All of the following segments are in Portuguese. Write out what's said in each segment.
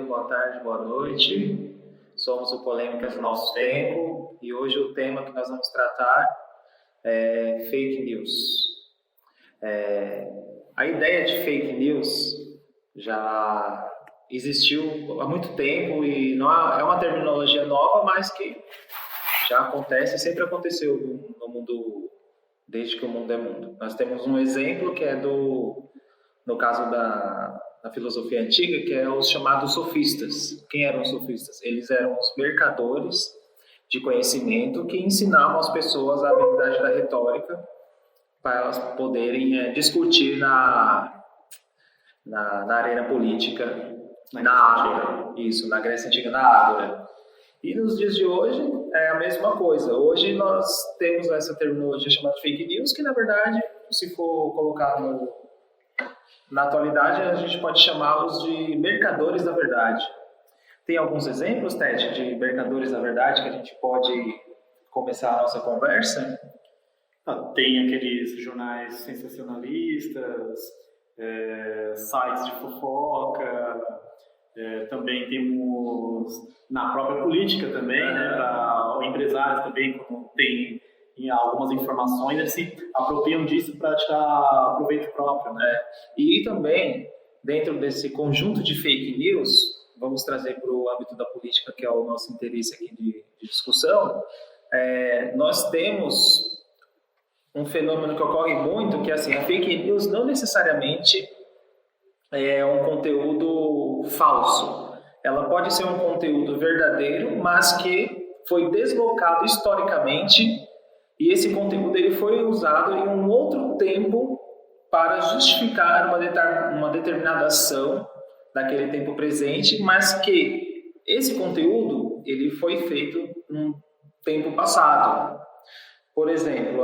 boa tarde, boa noite. Somos o Polêmicas do Nosso Tempo e hoje o tema que nós vamos tratar é fake news. A ideia de fake news já existiu há muito tempo e não é uma terminologia nova, mas que já acontece e sempre aconteceu no mundo, desde que o mundo é mundo. Nós temos um exemplo que é no caso da filosofia antiga, que é os chamados sofistas. Quem eram os sofistas? Eles eram os mercadores de conhecimento que ensinavam as pessoas a habilidade da retórica para elas poderem discutir na arena política, na ágora. Isso, na Grécia Antiga, na ágora. E nos dias de hoje é a mesma coisa. Hoje nós temos essa terminologia chamada fake news, que na verdade, se for colocar na atualidade, a gente pode chamá-los de mercadores da verdade. Tem alguns exemplos, Tete, de mercadores da verdade que a gente pode começar a nossa conversa? Tem aqueles jornais sensacionalistas, sites de fofoca, também temos na própria política também, empresários também, como tem algumas informações, eles se apropriam disso para tirar proveito próprio, né? E também, dentro desse conjunto de fake news, vamos trazer para o âmbito da política, que é o nosso interesse aqui de discussão, nós temos um fenômeno que ocorre muito, que é assim, a fake news não necessariamente é um conteúdo falso. Ela pode ser um conteúdo verdadeiro, mas que foi deslocado historicamente. E esse conteúdo ele foi usado em um outro tempo para justificar uma determinada ação daquele tempo presente, mas que esse conteúdo ele foi feito num tempo passado. Por exemplo,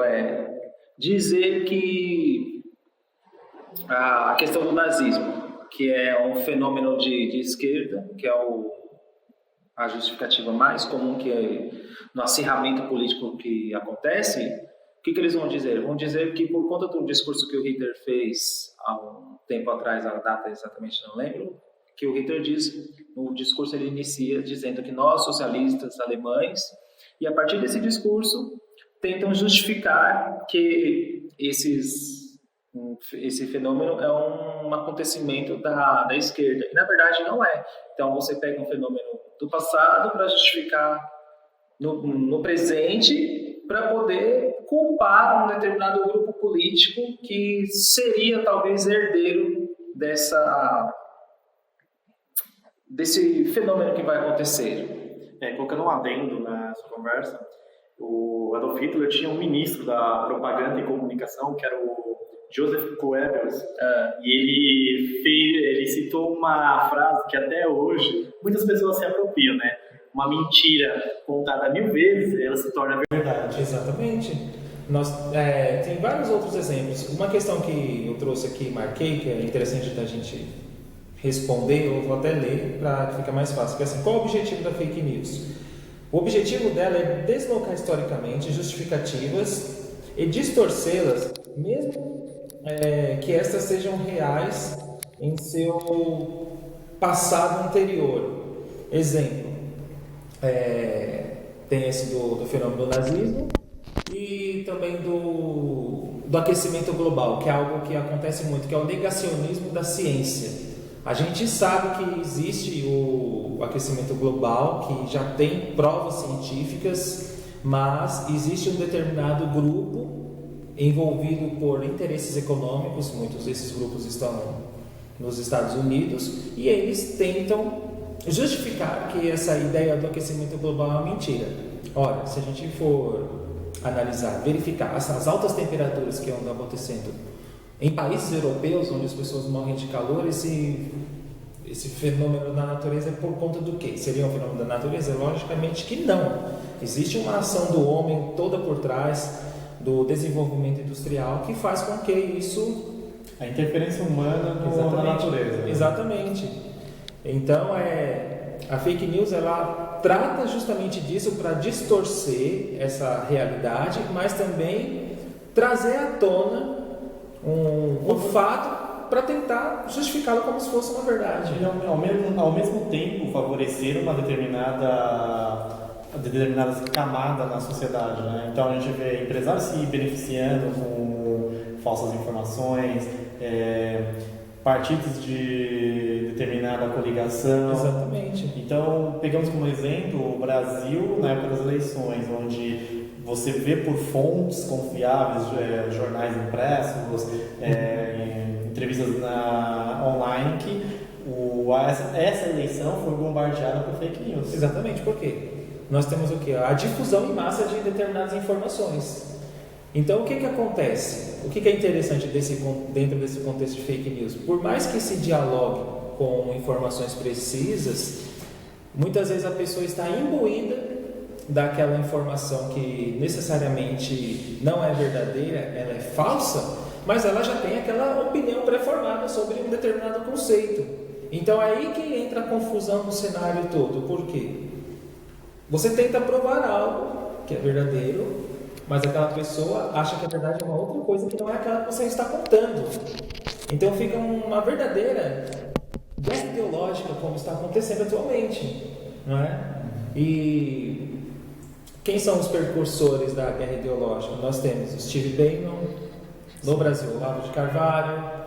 dizer que a questão do nazismo, que é um fenômeno de esquerda, que é a justificativa mais comum no acirramento político que acontece, o que eles vão dizer? Vão dizer que por conta do discurso que o Hitler fez há um tempo atrás, a data exatamente não lembro, que o Hitler diz, no discurso ele inicia dizendo que nós, socialistas alemães, e a partir desse discurso tentam justificar que esse fenômeno é um acontecimento da esquerda, e na verdade não é. Então você pega um fenômeno do passado para justificar no presente, para poder culpar um determinado grupo político que seria talvez herdeiro desse fenômeno que vai acontecer. Colocando um adendo nessa conversa, o Adolf Hitler tinha um ministro da propaganda e comunicação, que era o Joseph Goebbels, e ele citou uma frase que até hoje muitas pessoas se apropriam, né? Uma mentira contada 1000 vezes, ela se torna verdade. Exatamente. Tem vários outros exemplos. Uma questão que eu trouxe aqui, marquei, que é interessante da gente responder, eu vou até ler para que fique mais fácil. Que é assim, qual é o objetivo da fake news? O objetivo dela é deslocar historicamente justificativas e distorcê-las, mesmo que estas sejam reais em seu passado anterior. Exemplo, tem esse do fenômeno do nazismo e também do aquecimento global, que é algo que acontece muito, que é o negacionismo da ciência. A gente sabe que existe o aquecimento global, que já tem provas científicas, mas existe um determinado grupo envolvido por interesses econômicos, muitos desses grupos estão nos Estados Unidos, e eles tentam justificar que essa ideia do aquecimento global é uma mentira. Ora, se a gente for analisar, verificar as altas temperaturas que andam acontecendo em países europeus, onde as pessoas morrem de calor, esse fenômeno da natureza é por conta do quê? Seria um fenômeno da natureza? Logicamente que não. Existe uma ação do homem toda por trás do desenvolvimento industrial que faz com que isso... A interferência humana na natureza. Né? Exatamente. Então, a fake news ela trata justamente disso para distorcer essa realidade, mas também trazer à tona um fato para tentar justificá-lo como se fosse uma verdade. E ao mesmo tempo favorecer uma determinada camada na sociedade, né? Então a gente vê empresários se beneficiando com falsas informações, partidos de determinada coligação. Exatamente. Então, pegamos como exemplo o Brasil na época das eleições, onde você vê por fontes confiáveis, jornais impressos, entrevistas online, que essa eleição foi bombardeada por fake news. Exatamente, por quê? Nós temos o quê? A difusão em massa de determinadas informações. Então, o que acontece? O que é interessante dentro desse contexto de fake news? Por mais que se dialogue com informações precisas, muitas vezes a pessoa está imbuída daquela informação que necessariamente não é verdadeira, ela é falsa, mas ela já tem aquela opinião pré-formada sobre um determinado conceito. Então, aí que entra a confusão no cenário todo. Por quê? Você tenta provar algo que é verdadeiro, mas aquela pessoa acha que a verdade é uma outra coisa que não é aquela que você está contando. Então fica uma verdadeira guerra ideológica, como está acontecendo atualmente, não é? E quem são os precursores da guerra ideológica? Nós temos o Steve Bannon, no Brasil, Olavo de Carvalho,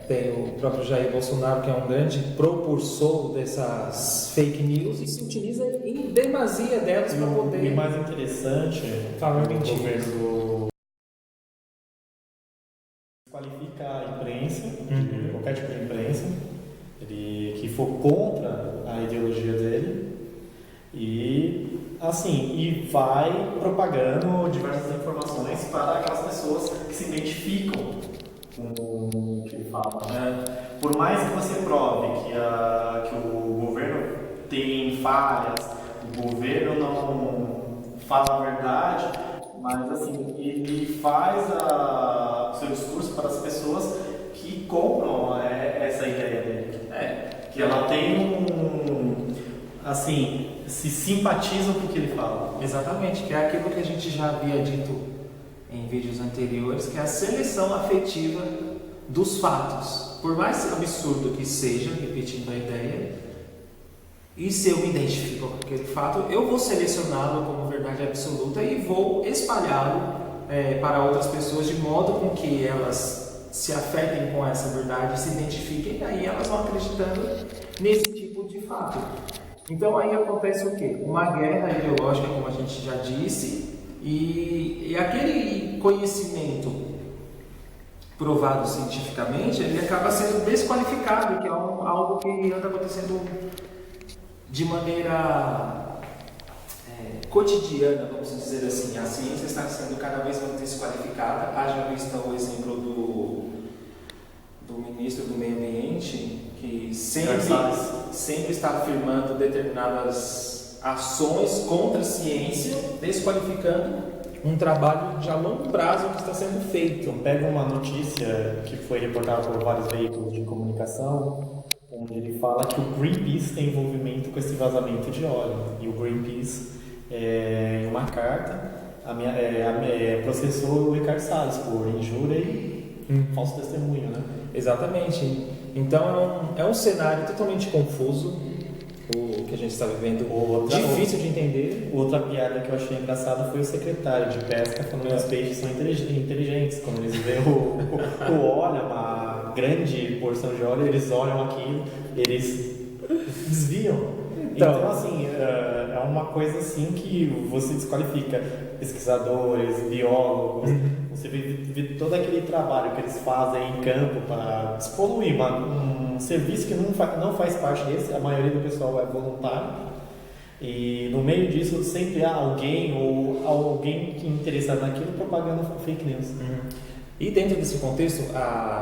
tem o próprio Jair Bolsonaro, que é um grande propulsor dessas fake news e se utiliza em demasia delas para poder... E mais interessante, falar o mentira. governo desqualifica a imprensa, qualquer tipo de imprensa, que for contra a ideologia dele, e vai propagando diversas informações para aquelas pessoas que se identificam com o que ele fala, né? Por mais que você prove que o governo tem falhas, o governo não fala a verdade, mas ele faz o seu discurso para as pessoas que compram essa ideia dele, que ela tem se simpatizam com o que ele fala. Exatamente, que é aquilo que a gente já havia dito em vídeos anteriores, que é a seleção afetiva dos fatos. Por mais absurdo que seja, repetindo a ideia, e se eu me identifico com aquele fato, eu vou selecioná-lo como verdade absoluta e vou espalhá-lo para outras pessoas, de modo com que elas se afetem com essa verdade, se identifiquem, e aí elas vão acreditando nesse tipo de fato. Então aí acontece o quê? Uma guerra ideológica, como a gente já disse, e aquele conhecimento provado cientificamente, ele acaba sendo desqualificado, que é algo que anda acontecendo de maneira cotidiana, vamos dizer assim. A ciência está sendo cada vez mais desqualificada. Haja vista o exemplo do ministro do Meio Ambiente, que sempre está afirmando determinadas ações contra a ciência, desqualificando um trabalho de a longo prazo que está sendo feito. Então, pega uma notícia que foi reportada por vários veículos de comunicação, onde ele fala que o Greenpeace tem envolvimento com esse vazamento de óleo. E o Greenpeace, em uma carta, processou o Ricardo Salles por injúria e falso testemunho, né? Exatamente. Então é um cenário totalmente confuso, o que a gente está vivendo, difícil de entender. Outra piada que eu achei engraçada foi o secretário de pesca falando que os peixes são inteligentes. Quando eles veem o óleo, uma grande porção de óleo, eles olham aquilo, eles desviam. Então assim, é uma coisa assim que você desqualifica pesquisadores, biólogos. Você vê todo aquele trabalho que eles fazem em campo para despoluir um serviço que não faz parte desse. A maioria do pessoal é voluntário, e no meio disso sempre há alguém que é interessado naquilo propagando fake news. E dentro desse contexto,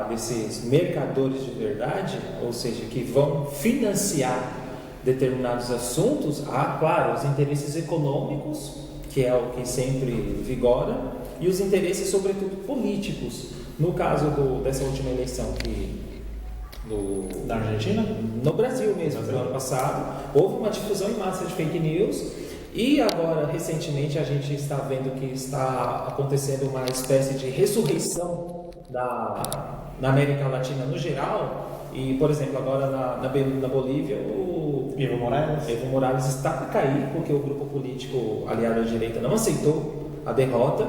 desses mercadores de verdade, ou seja, que vão financiar determinados assuntos, há, claro, os interesses econômicos, que é o que sempre vigora, e os interesses, sobretudo, políticos. No caso dessa última eleição da Argentina? No Brasil mesmo, no ano passado, houve uma difusão em massa de fake news, E agora, recentemente, a gente está vendo que está acontecendo uma espécie de ressurreição na América Latina no geral. E, por exemplo, agora na Bolívia, o Evo Morales está para cair, porque o grupo político aliado à direita não aceitou a derrota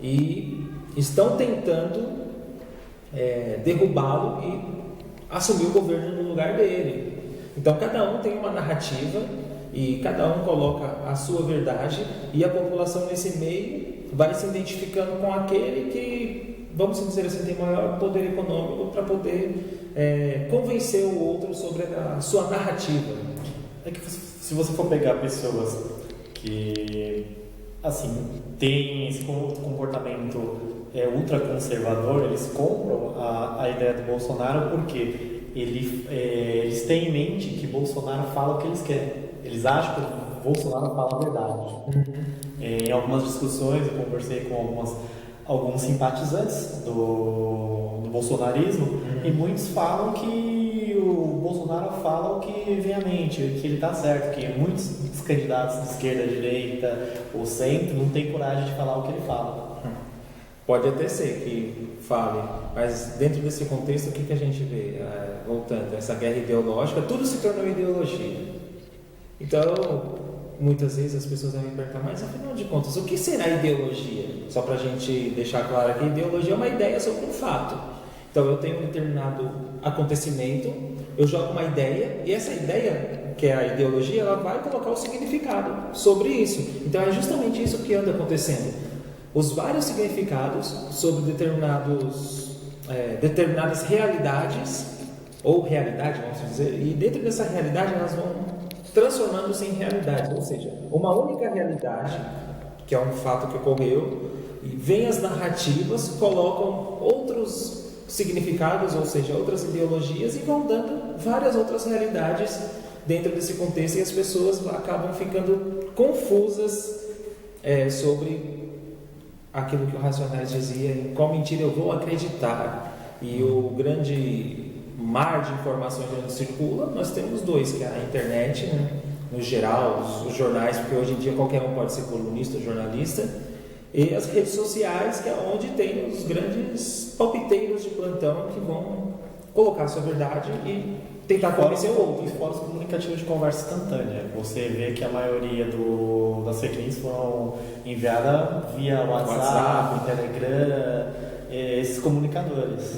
e estão tentando derrubá-lo e assumir o governo no lugar dele. Então, cada um tem uma narrativa e cada um coloca a sua verdade, e a população nesse meio vai se identificando com aquele que, vamos dizer assim, tem maior poder econômico para poder convencer o outro sobre a sua narrativa. É que se você for pegar pessoas que assim têm esse comportamento ultraconservador, eles compram a ideia do Bolsonaro porque eles têm em mente que Bolsonaro fala o que eles querem. Eles acham que o Bolsonaro fala a verdade. Em algumas discussões eu conversei com alguns simpatizantes do bolsonarismo, e muitos falam que o Bolsonaro fala o que vem à mente, que ele está certo, que muitos dos candidatos de esquerda, direita ou centro não têm coragem de falar o que ele fala. Pode até ser que fale, mas dentro desse contexto, o que a gente vê? Voltando, essa guerra ideológica, tudo se tornou ideologia. Então, muitas vezes as pessoas vão me perguntar, mas afinal de contas, o que será ideologia? Só para a gente deixar claro que ideologia é uma ideia sobre um fato. Então, eu tenho um determinado acontecimento, eu jogo uma ideia, e essa ideia, que é a ideologia, ela vai colocar o significado sobre isso. Então, é justamente isso que anda acontecendo. Os vários significados sobre determinadas realidades, ou realidade, vamos dizer, e dentro dessa realidade elas vão transformando-se em realidades, ou seja, uma única realidade, que é um fato que ocorreu, e vem as narrativas, colocam outros significados, ou seja, outras ideologias, e vão dando várias outras realidades dentro desse contexto, e as pessoas acabam ficando confusas sobre aquilo que o Racionais dizia, em qual mentira eu vou acreditar. E o grande mar de informações onde circula, nós temos dois, que é a internet, né? No geral, os jornais, porque hoje em dia qualquer um pode ser colunista, jornalista, e as redes sociais, que é onde tem os grandes palpiteiros de plantão que vão colocar a sua verdade e tentar convencer o outro. E fora os comunicativos de conversa instantânea. Você vê que a maioria das fake news foram enviadas via WhatsApp, Telegram, esses comunicadores.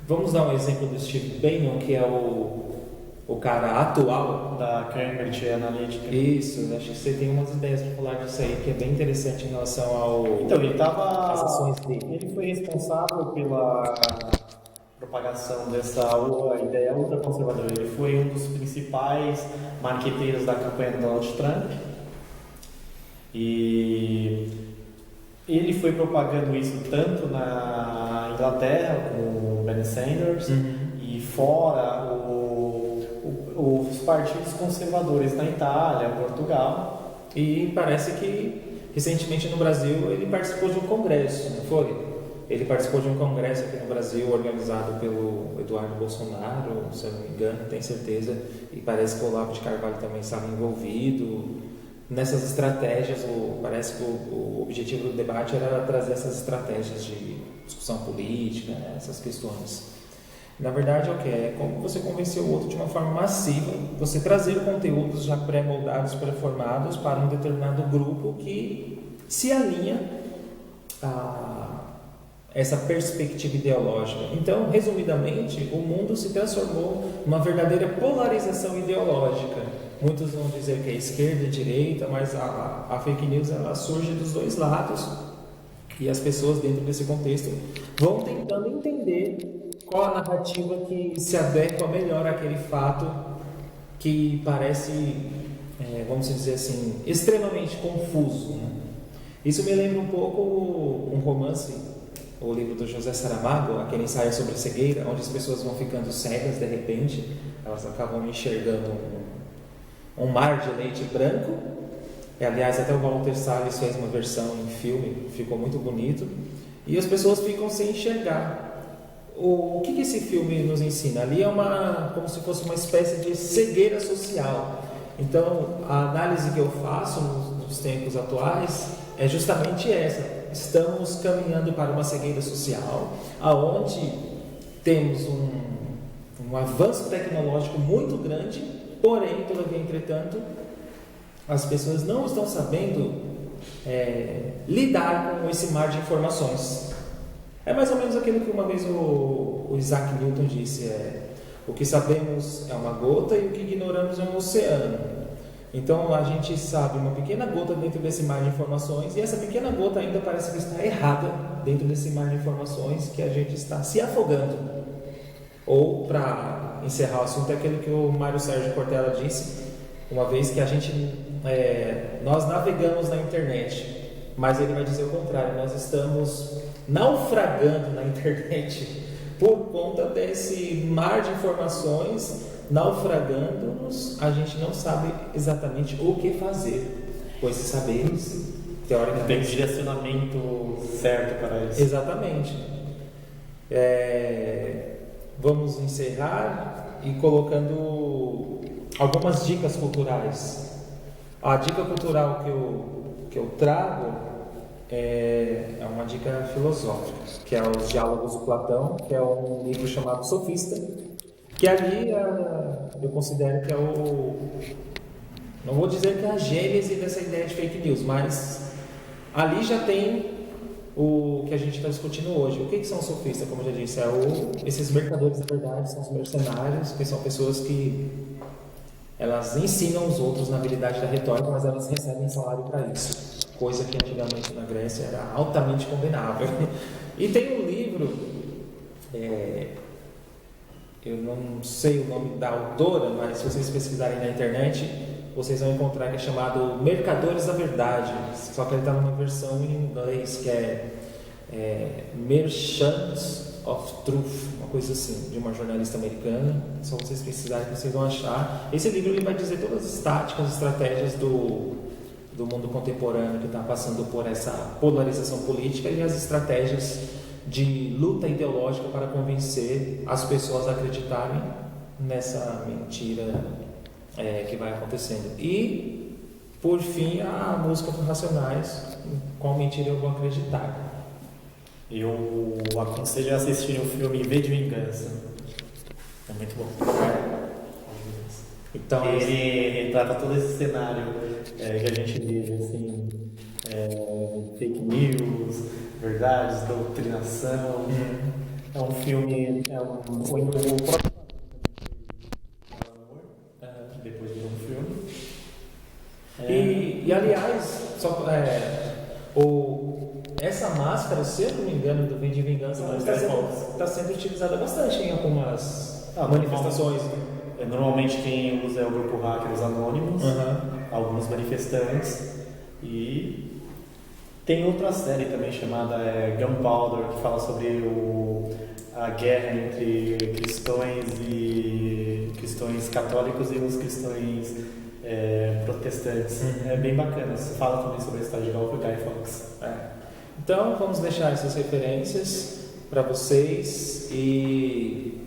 Vamos dar um exemplo do Steve Bannon, que é o cara atual da Cambridge Analytica. Isso, acho que você tem umas ideias para falar disso aí, que é bem interessante em relação ao... Então, às ações dele. Ele foi responsável pela propagação dessa ideia ultraconservadora. Ele foi um dos principais marqueteiros da campanha do Donald Trump. E ele foi propagando isso tanto na Inglaterra, com o Bernie Sanders, e fora os partidos conservadores na Itália, Portugal. E parece que recentemente no Brasil ele participou de um congresso, não foi? Ele participou de um congresso aqui no Brasil organizado pelo Eduardo Bolsonaro, se eu não me engano, tenho certeza, e parece que o Olavo de Carvalho também estava envolvido nessas estratégias. Parece que o objetivo do debate era trazer essas estratégias de discussão política, né, essas questões. Na verdade, é como você convencer o outro de uma forma massiva, você trazer conteúdos já pré-moldados, pré-formados para um determinado grupo que se alinha a essa perspectiva ideológica. Então, resumidamente, o mundo se transformou numa verdadeira polarização ideológica. Muitos vão dizer que é esquerda e direita, mas a fake news ela surge dos dois lados, e as pessoas dentro desse contexto vão tentando entender qual a narrativa que se adequa melhor àquele fato que parece, vamos dizer assim, extremamente confuso, né? Isso me lembra um pouco um romance, o livro do José Saramago, aquele ensaio sobre cegueira, onde as pessoas vão ficando cegas de repente, elas acabam enxergando um mar de leite branco. Aliás, até o Walter Salles fez uma versão em filme, ficou muito bonito, e as pessoas ficam sem enxergar. O que esse filme nos ensina? Ali é como se fosse uma espécie de cegueira social. Então, a análise que eu faço nos tempos atuais é justamente essa. Estamos caminhando para uma cegueira social, aonde temos um avanço tecnológico muito grande, porém, todavia, entretanto, as pessoas não estão sabendo lidar com esse mar de informações. É mais ou menos aquilo que uma vez o Isaac Newton disse: o que sabemos é uma gota e o que ignoramos é um oceano. Então a gente sabe uma pequena gota dentro desse mar de informações, e essa pequena gota ainda parece que está errada dentro desse mar de informações, que a gente está se afogando. Ou, para encerrar o assunto, é aquilo que o Mário Sérgio Cortella disse, uma vez que nós navegamos na internet, mas ele vai dizer o contrário: nós estamos naufragando na internet por conta desse mar de informações. Naufragando-nos, a gente não sabe exatamente o que fazer com esses saberes, teoricamente. Tem um direcionamento certo para isso. Exatamente. Vamos encerrar e colocando algumas dicas culturais. A dica cultural que eu trago é uma dica filosófica, que é os Diálogos do Platão, que é um livro chamado Sofista, que ali eu considero que não vou dizer que é a gênese dessa ideia de fake news, mas ali já tem o que a gente está discutindo hoje. O que são sofistas? Como eu já disse, esses mercadores da verdade, são os mercenários, que são pessoas que elas ensinam os outros na habilidade da retórica, mas elas recebem salário para isso, coisa que antigamente na Grécia era altamente condenável. E tem um livro, eu não sei o nome da autora, mas se vocês pesquisarem na internet, vocês vão encontrar, que é chamado Mercadores da Verdade, só que ele está numa versão em inglês, que é Merchants of Truth, uma coisa assim, de uma jornalista americana. Só vocês pesquisarem que vocês vão achar. Esse livro ele vai dizer todas as táticas, estratégias do mundo contemporâneo, que está passando por essa polarização política, e as estratégias de luta ideológica para convencer as pessoas a acreditarem nessa mentira que vai acontecendo. E, por fim, a música dos Racionais, qual mentira eu vou acreditar. Eu aconselho a assistir o filme V de Vingança. É muito bom. Então, ele retrata todo esse cenário que a gente vive, assim, fake news, verdades, doutrinação. É um filme, depois de um filme. E aliás, essa máscara, se eu não me engano, do V de Vingança, está sendo utilizada bastante em algumas manifestações. Normalmente quem usa é o grupo Hackers Anônimos, alguns manifestantes, e tem outra série também chamada Gunpowder, que fala sobre a guerra entre cristãos católicos e os cristãos protestantes. É bem bacana. Você fala também sobre a história de Guy Fawkes. Então vamos deixar essas referências para vocês e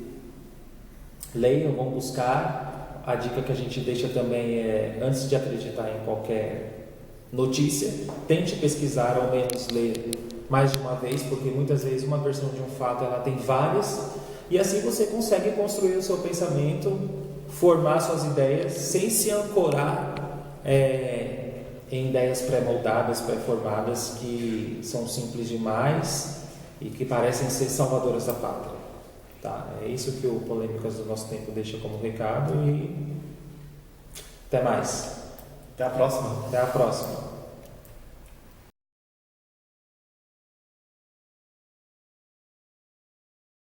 leiam, vão buscar. A dica que a gente deixa também é: antes de acreditar em qualquer notícia, tente pesquisar, ao menos ler mais de uma vez, porque muitas vezes uma versão de um fato ela tem várias, e assim você consegue construir o seu pensamento, formar suas ideias sem se ancorar em ideias pré-moldadas, pré-formadas, que são simples demais e que parecem ser salvadoras da pátria. Tá? É isso que o Polêmicas do Nosso Tempo deixa como recado, e até mais. Até a próxima. Até a próxima.